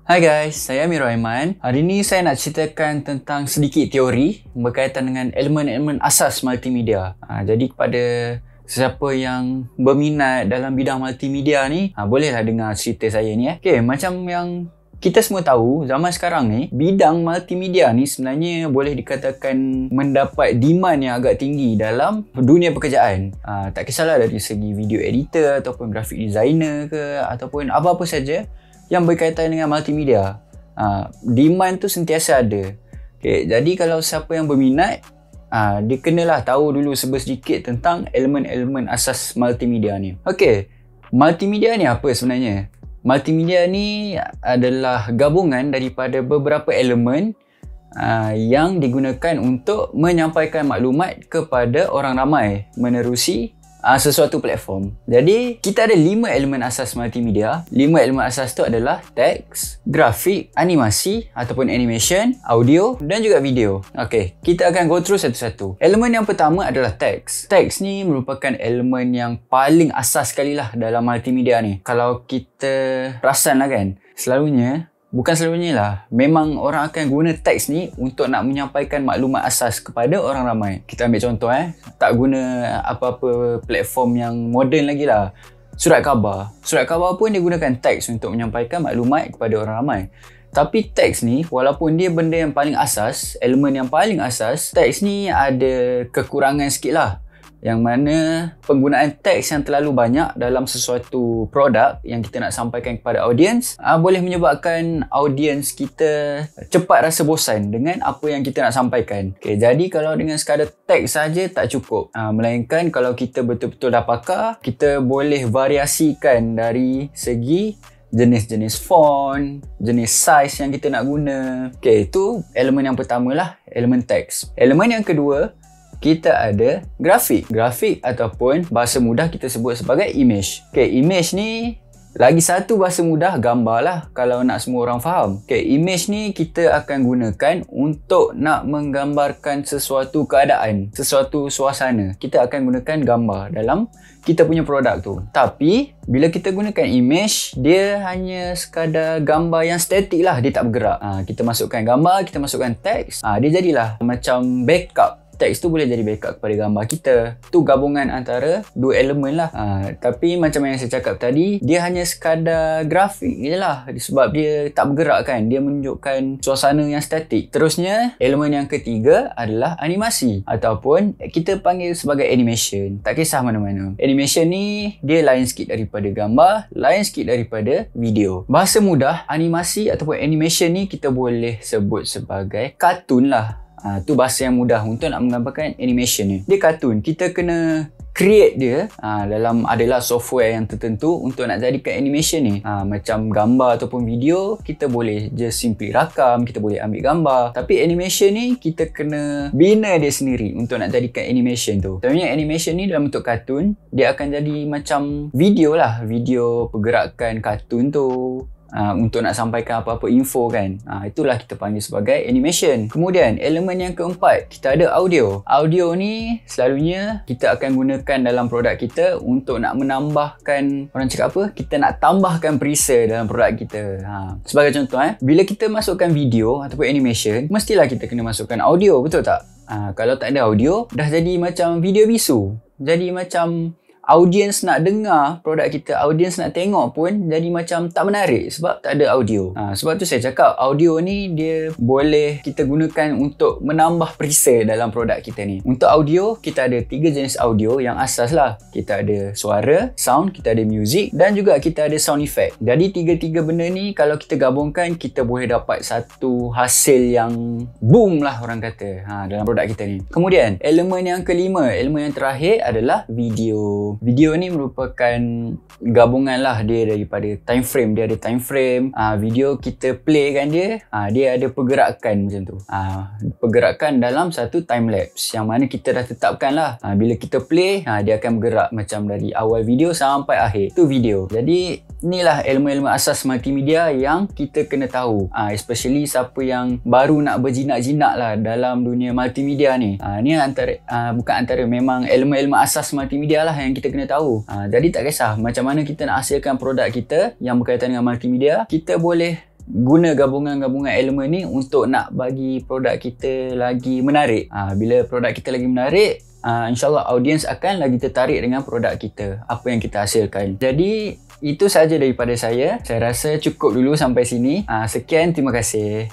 Hai guys, saya Amir Rahman. Hari ini saya nak ceritakan tentang sedikit teori berkaitan dengan elemen-elemen asas multimedia. Jadi kepada sesiapa yang berminat dalam bidang multimedia ni, bolehlah dengar cerita saya ni. Okay, macam yang kita semua tahu, zaman sekarang ni, bidang multimedia ni sebenarnya boleh dikatakan mendapat demand yang agak tinggi dalam dunia pekerjaan. Tak kisahlah dari segi video editor ataupun graphic designer ke, ataupun apa-apa saja yang berkaitan dengan multimedia. Demand tu sentiasa ada. Okay, jadi kalau siapa yang berminat, dia kenalah tahu dulu sedikit tentang elemen-elemen asas multimedia ni. Okay, multimedia ni apa sebenarnya? Multimedia ni adalah gabungan daripada beberapa elemen yang digunakan untuk menyampaikan maklumat kepada orang ramai menerusi sesuatu platform. Jadi kita ada 5 elemen asas multimedia. 5 elemen asas tu adalah teks, grafik, animasi ataupun animation, audio dan juga video. Okey, kita akan go through satu-satu. Elemen yang pertama adalah teks. Teks ni merupakan elemen yang paling asas sekali lah dalam multimedia ni. Kalau kita perasan lah kan, bukan selalunya lah, memang orang akan guna teks ni untuk nak menyampaikan maklumat asas kepada orang ramai. Kita ambil contoh tak guna apa-apa platform yang moden lagi lah. Surat khabar pun dia gunakan teks untuk menyampaikan maklumat kepada orang ramai. Tapi teks ni, walaupun dia benda yang paling asas, elemen yang paling asas, teks ni ada kekurangan sikit lah. Yang mana penggunaan teks yang terlalu banyak dalam sesuatu produk yang kita nak sampaikan kepada audiens boleh menyebabkan audiens kita cepat rasa bosan dengan apa yang kita nak sampaikan. Okay, jadi kalau dengan sekadar teks saja tak cukup. Melainkan kalau kita betul-betul dah pakar, kita boleh variasikan dari segi jenis-jenis font, jenis size yang kita nak guna. Okay, itu elemen yang pertama lah, elemen teks. Elemen yang kedua, kita ada grafik. Grafik ataupun bahasa mudah kita sebut sebagai image. Okay, image ni lagi satu bahasa mudah, gambar lah kalau nak semua orang faham. Okay, image ni kita akan gunakan untuk nak menggambarkan sesuatu keadaan, sesuatu suasana. Kita akan gunakan gambar dalam kita punya produk tu. Tapi bila kita gunakan image, dia hanya sekadar gambar yang statik lah, dia tak bergerak. Kita masukkan gambar, kita masukkan teks, dia jadilah macam backup. Teks tu boleh jadi backup kepada gambar kita. Tu gabungan antara dua elemen lah. Tapi macam yang saya cakap tadi, dia hanya sekadar grafik je lah. Sebab dia tak bergerak kan. Dia menunjukkan suasana yang statik. Terusnya, elemen yang ketiga adalah animasi. Ataupun kita panggil sebagai animation. Tak kisah mana-mana. Animation ni, dia lain sikit daripada gambar, lain sikit daripada video. Bahasa mudah, animasi ataupun animation ni kita boleh sebut sebagai kartun lah. Tu bahasa yang mudah untuk nak menggambarkan animation ni. Dia kartun. Kita kena create dia dalam adalah software yang tertentu untuk nak jadikan animation ni. Macam gambar ataupun video, kita boleh just simply rakam, kita boleh ambil gambar. Tapi animation ni kita kena bina dia sendiri untuk nak jadikan animation tu. Contohnya animation ni dalam bentuk kartun, dia akan jadi macam video lah. Video pergerakan kartun tu. Untuk nak sampaikan apa-apa info kan. Itulah kita panggil sebagai animation. Kemudian elemen yang keempat, kita ada audio. Audio ni selalunya kita akan gunakan dalam produk kita untuk nak menambahkan, orang cakap apa? Kita nak tambahkan preset dalam produk kita. Sebagai contoh bila kita masukkan video ataupun animation, mestilah kita kena masukkan audio, betul tak? Kalau tak ada audio, dah jadi macam video bisu. Jadi macam audiens nak dengar produk kita, audiens nak tengok pun jadi macam tak menarik sebab tak ada audio. Sebab tu saya cakap audio ni dia boleh kita gunakan untuk menambah preset dalam produk kita ni. Untuk audio, kita ada 3 jenis audio yang asas lah. Kita ada suara, sound, kita ada music dan juga kita ada sound effect. Jadi 3 benda ni kalau kita gabungkan, kita boleh dapat satu hasil yang boom lah orang kata dalam produk kita ni. Kemudian elemen yang kelima, elemen yang terakhir adalah video. Video ni merupakan gabungan lah dia daripada time frame. Dia ada time frame. Video kita play kan dia ada pergerakan macam tu. Pergerakan dalam satu time lapse yang mana kita dah tetapkan lah. Bila kita play, dia akan bergerak macam dari awal video sampai akhir. Tu video. Jadi inilah elemen-elemen asas multimedia yang kita kena tahu. Especially siapa yang baru nak berjinak-jinak lah dalam dunia multimedia ni. Ni memang elemen-elemen asas multimedia lah yang kita kena tahu. Jadi tak kisah macam mana kita nak hasilkan produk kita yang berkaitan dengan multimedia, kita boleh guna gabungan-gabungan elemen ni untuk nak bagi produk kita lagi menarik. Bila produk kita lagi menarik, InsyaAllah audiens akan lagi tertarik dengan produk kita, apa yang kita hasilkan. Jadi itu sahaja daripada saya. Saya rasa cukup dulu sampai sini. Sekian, terima kasih.